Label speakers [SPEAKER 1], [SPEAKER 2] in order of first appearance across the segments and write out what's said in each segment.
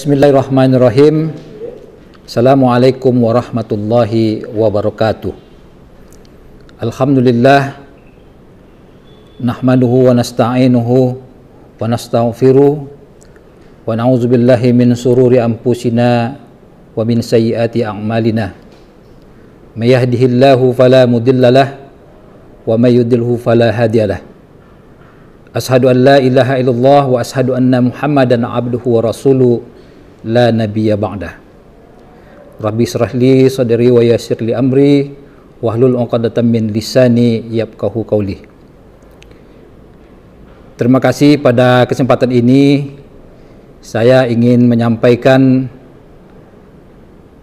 [SPEAKER 1] Bismillahirrahmanirrahim. Assalamualaikum warahmatullahi wabarakatuh. Alhamdulillah, nahmaduhu wa nasta'inuhu wa nastaghfiruh wa na'udzubillahi min sururi anfusina wa min sayyiati a'malina. May yahdihillahu fala mudhillalah wa may yudlilhu fala hadiyalah. Ashhadu an la ilaha illallah wa ashhadu anna Muhammadan abduhu wa rasuluh la nabiyya ba'dah. Rabbi shrah li sadri wa yassir li amri wahlul 'uqdatam min lisani yafqahu qawli. Terima kasih, pada kesempatan ini saya ingin menyampaikan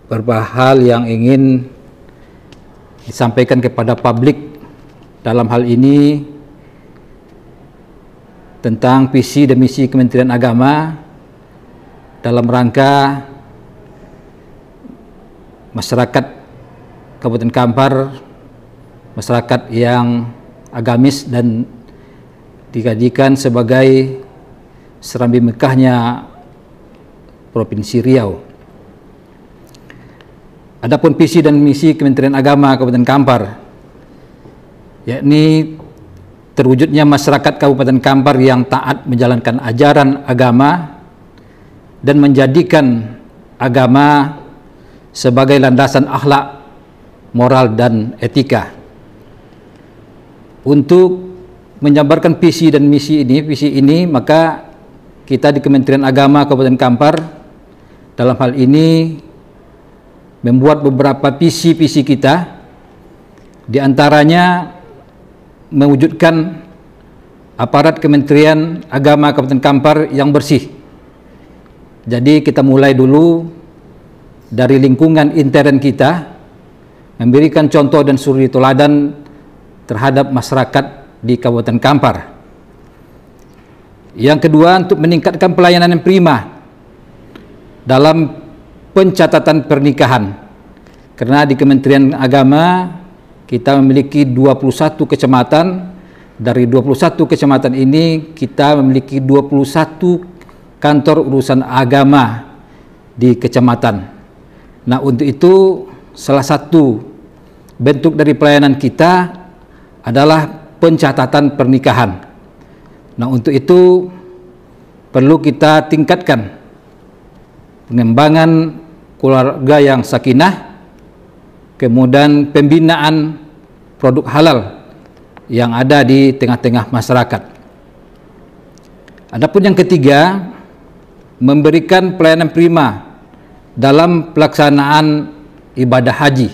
[SPEAKER 1] beberapa hal yang ingin disampaikan kepada publik, dalam hal ini tentang visi dan misi Kementerian Agama dalam rangka masyarakat Kabupaten Kampar, masyarakat yang agamis dan dijadikan sebagai serambi Mekahnya Provinsi Riau. Adapun visi dan misi Kementerian Agama Kabupaten Kampar, yakni terwujudnya masyarakat Kabupaten Kampar yang taat menjalankan ajaran agama dan menjadikan agama sebagai landasan akhlak, moral dan etika. Untuk menjabarkan visi dan misi ini, maka kita di Kementerian Agama Kabupaten Kampar dalam hal ini membuat beberapa visi kita, di antaranya mewujudkan aparat Kementerian Agama Kabupaten Kampar yang bersih. Jadi kita mulai dulu dari lingkungan intern kita, memberikan contoh dan suri teladan terhadap masyarakat di Kabupaten Kampar. Yang kedua, untuk meningkatkan pelayanan yang prima dalam pencatatan pernikahan, karena di Kementerian Agama kita memiliki 21 kecamatan. Dari 21 kecamatan ini kita memiliki 21 kantor urusan agama di kecamatan. Nah, untuk itu salah satu bentuk dari pelayanan kita adalah pencatatan pernikahan. Nah, untuk itu perlu kita tingkatkan pengembangan keluarga yang sakinah, kemudian pembinaan produk halal yang ada di tengah-tengah masyarakat. Adapun yang ketiga, memberikan pelayanan prima dalam pelaksanaan ibadah haji,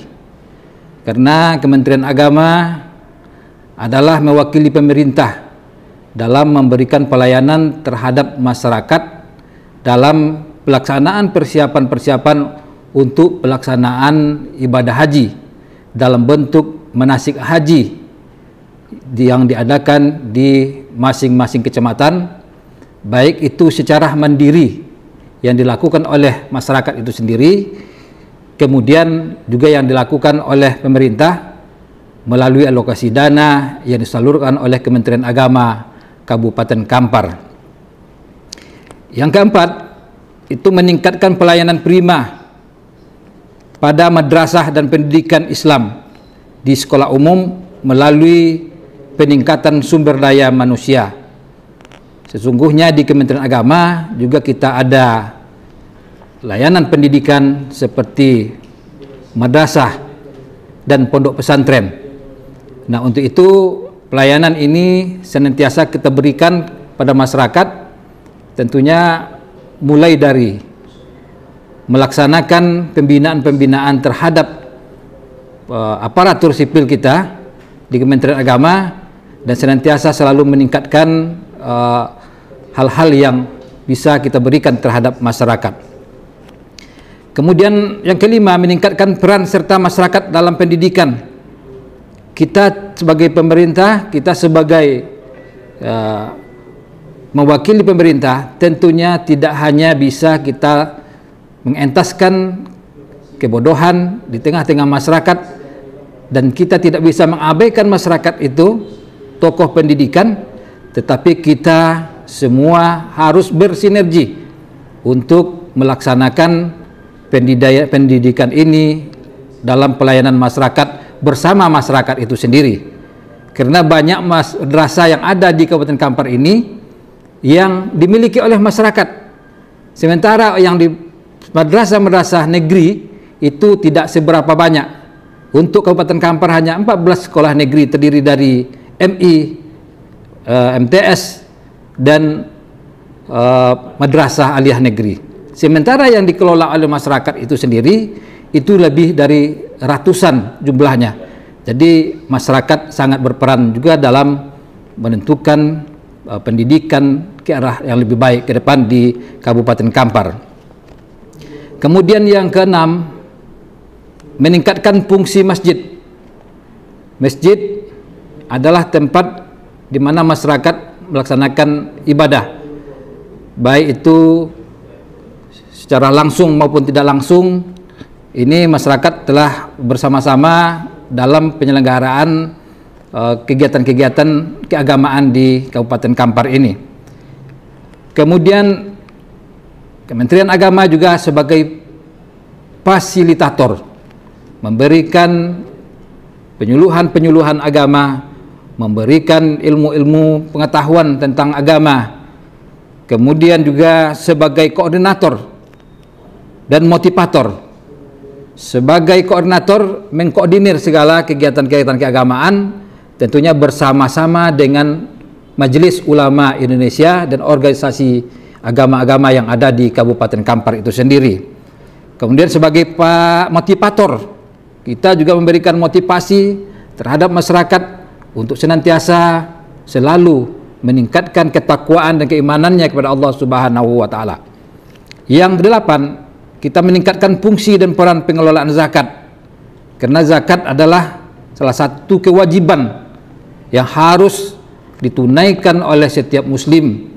[SPEAKER 1] karena Kementerian Agama adalah mewakili pemerintah dalam memberikan pelayanan terhadap masyarakat dalam pelaksanaan persiapan-persiapan untuk pelaksanaan ibadah haji dalam bentuk manasik haji yang diadakan di masing-masing kecamatan, baik itu secara mandiri yang dilakukan oleh masyarakat itu sendiri, kemudian juga yang dilakukan oleh pemerintah melalui alokasi dana yang disalurkan oleh Kementerian Agama Kabupaten Kampar. Yang keempat, itu meningkatkan pelayanan prima pada madrasah dan pendidikan Islam di sekolah umum melalui peningkatan sumber daya manusia. Sesungguhnya di Kementerian Agama juga kita ada layanan pendidikan seperti madrasah dan pondok pesantren. Nah, untuk itu pelayanan ini senantiasa kita berikan pada masyarakat, tentunya mulai dari melaksanakan pembinaan-pembinaan terhadap aparatur sipil kita di Kementerian Agama, dan senantiasa selalu meningkatkan hal-hal yang bisa kita berikan terhadap masyarakat. Kemudian yang kelima, meningkatkan peran serta masyarakat dalam pendidikan. Kita sebagai pemerintah, kita sebagai mewakili pemerintah, tentunya tidak hanya bisa kita mengentaskan kebodohan di tengah-tengah masyarakat, dan kita tidak bisa mengabaikan masyarakat itu, tokoh pendidikan, tetapi kita semua harus bersinergi untuk melaksanakan pendidikan ini dalam pelayanan masyarakat bersama masyarakat itu sendiri. Karena banyak madrasah yang ada di Kabupaten Kampar ini yang dimiliki oleh masyarakat. Sementara yang di madrasah-madrasah negeri itu tidak seberapa banyak. Untuk Kabupaten Kampar hanya 14 sekolah negeri terdiri dari MI, MTS, dan madrasah aliyah negeri. Sementara yang dikelola oleh masyarakat itu sendiri itu lebih dari ratusan jumlahnya. Jadi masyarakat sangat berperan juga dalam menentukan pendidikan ke arah yang lebih baik ke depan di Kabupaten Kampar. Kemudian yang keenam, meningkatkan fungsi masjid. Masjid adalah tempat di mana masyarakat melaksanakan ibadah, baik itu secara langsung maupun tidak langsung. Ini masyarakat telah bersama-sama dalam penyelenggaraan kegiatan-kegiatan keagamaan di Kabupaten Kampar ini. Kemudian Kementerian Agama juga sebagai fasilitator, memberikan penyuluhan-penyuluhan agama, memberikan ilmu-ilmu pengetahuan tentang agama, kemudian juga sebagai koordinator dan motivator. Sebagai koordinator, mengkoordinir segala kegiatan-kegiatan keagamaan, tentunya bersama-sama dengan Majelis Ulama Indonesia dan organisasi agama-agama yang ada di Kabupaten Kampar itu sendiri. Kemudian sebagai motivator, kita juga memberikan motivasi terhadap masyarakat untuk senantiasa selalu meningkatkan ketakwaan dan keimanannya kepada Allah Subhanahu wa taala. Yang kedelapan, kita meningkatkan fungsi dan peran pengelolaan zakat. Karena zakat adalah salah satu kewajiban yang harus ditunaikan oleh setiap muslim.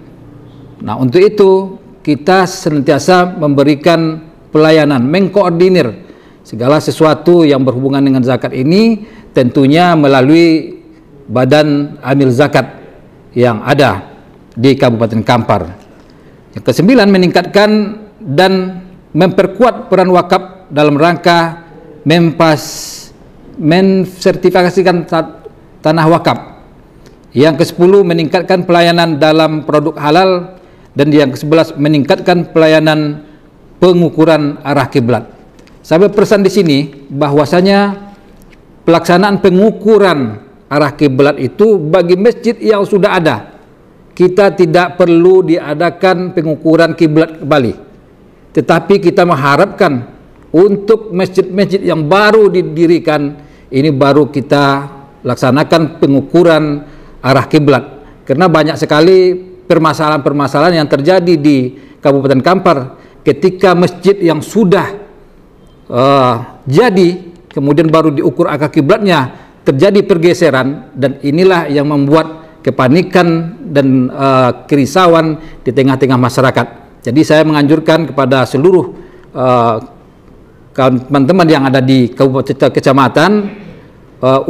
[SPEAKER 1] Nah, untuk itu kita senantiasa memberikan pelayanan, mengkoordinir segala sesuatu yang berhubungan dengan zakat ini, tentunya melalui badan amil zakat yang ada di Kabupaten Kampar. Yang kesembilan, meningkatkan dan memperkuat peran wakaf dalam rangka mensertifikasikan tanah wakaf. Yang ke-10, meningkatkan pelayanan dalam produk halal, dan yang ke-11, meningkatkan pelayanan pengukuran arah kiblat. Saya berpesan di sini bahwasanya pelaksanaan pengukuran arah kiblat itu bagi masjid yang sudah ada, kita tidak perlu diadakan pengukuran kiblat kembali. Tetapi kita mengharapkan untuk masjid-masjid yang baru didirikan ini baru kita laksanakan pengukuran arah kiblat. Karena banyak sekali permasalahan-permasalahan yang terjadi di Kabupaten Kampar ketika masjid yang sudah jadi kemudian baru diukur arah kiblatnya, terjadi pergeseran, dan inilah yang membuat kepanikan dan kerisauan di tengah-tengah masyarakat. Jadi saya menganjurkan kepada seluruh teman-teman yang ada di kabupaten kecamatan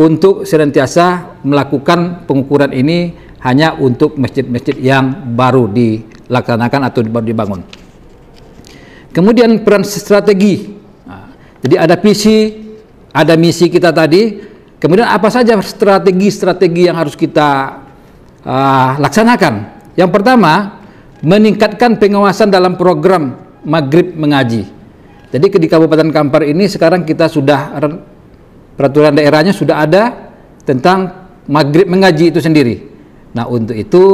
[SPEAKER 1] untuk senantiasa melakukan pengukuran ini hanya untuk masjid-masjid yang baru dilaksanakan atau baru dibangun. Kemudian peran strategi. Jadi ada visi, ada misi kita tadi. Kemudian apa saja strategi-strategi yang harus kita laksanakan? Yang pertama, meningkatkan pengawasan dalam program Maghrib Mengaji. Jadi di Kabupaten Kampar ini sekarang kita sudah peraturan daerahnya sudah ada tentang Maghrib Mengaji itu sendiri. Nah, untuk itu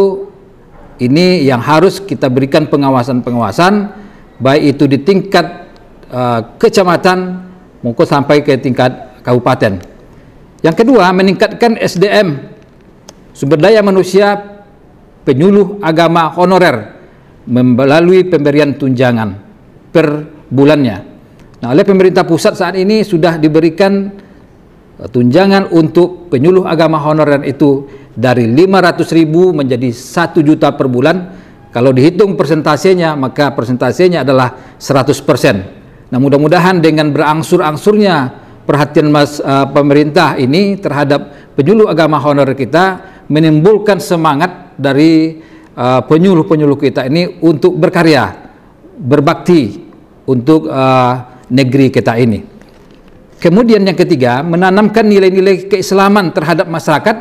[SPEAKER 1] ini yang harus kita berikan pengawasan-pengawasan, baik itu di tingkat kecamatan maupun sampai ke tingkat kabupaten. Yang kedua, meningkatkan SDM, sumber daya manusia penyuluh agama honorer melalui pemberian tunjangan per bulannya. Nah, oleh pemerintah pusat saat ini sudah diberikan tunjangan untuk penyuluh agama honorer itu dari 500.000 menjadi 1 juta per bulan. Kalau dihitung persentasenya, maka persentasenya adalah 100%. Nah, mudah-mudahan dengan berangsur-angsurnya perhatian pemerintah ini terhadap penyuluh agama honorer kita menimbulkan semangat dari penyuluh-penyuluh kita ini untuk berkarya, berbakti untuk negeri kita ini. Kemudian yang ketiga, menanamkan nilai-nilai keislaman terhadap masyarakat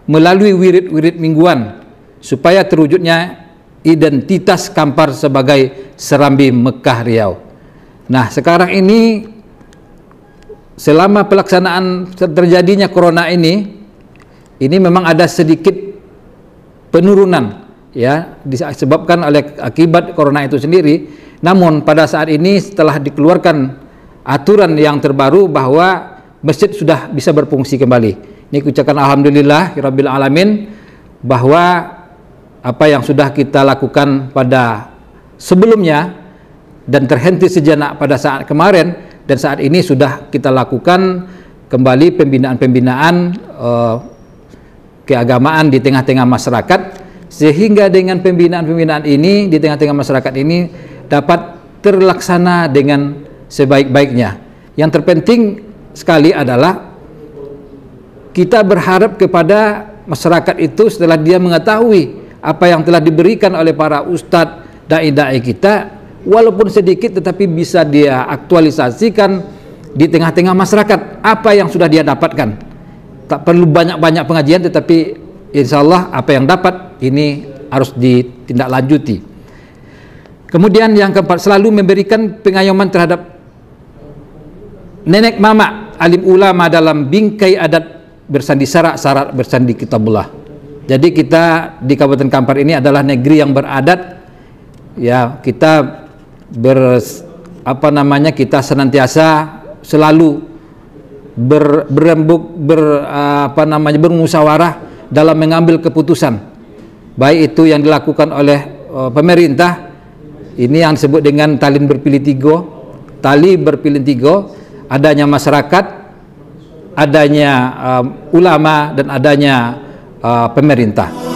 [SPEAKER 1] melalui wirid-wirid mingguan supaya terwujudnya identitas Kampar sebagai Serambi Mekah Riau. Nah, sekarang ini selama pelaksanaan terjadinya corona ini memang ada sedikit penurunan ya, disebabkan oleh akibat corona itu sendiri. Namun pada saat ini setelah dikeluarkan aturan yang terbaru bahwa masjid sudah bisa berfungsi kembali. Ini ucapkan alhamdulillah rabbil alamin bahwa apa yang sudah kita lakukan pada sebelumnya dan terhenti sejenak pada saat kemarin dan saat ini sudah kita lakukan kembali pembinaan-pembinaan keagamaan di tengah-tengah masyarakat, sehingga dengan pembinaan-pembinaan ini di tengah-tengah masyarakat ini dapat terlaksana dengan sebaik-baiknya. Yang terpenting sekali adalah kita berharap kepada masyarakat itu setelah dia mengetahui apa yang telah diberikan oleh para ustadz dai-dai kita, walaupun sedikit tetapi bisa dia aktualisasikan di tengah-tengah masyarakat apa yang sudah dia dapatkan. Tak perlu banyak-banyak pengajian, tetapi insya Allah apa yang dapat ini harus ditindaklanjuti. Kemudian yang keempat, selalu memberikan pengayoman terhadap nenek mama alim ulama dalam bingkai adat bersandi syarat bersandi kitabullah. Jadi kita di Kabupaten Kampar ini adalah negeri yang beradat ya, kita kita senantiasa selalu bermusyawarah dalam mengambil keputusan, baik itu yang dilakukan oleh pemerintah, ini yang disebut dengan tali berpilih tiga, adanya masyarakat, adanya ulama, dan adanya pemerintah.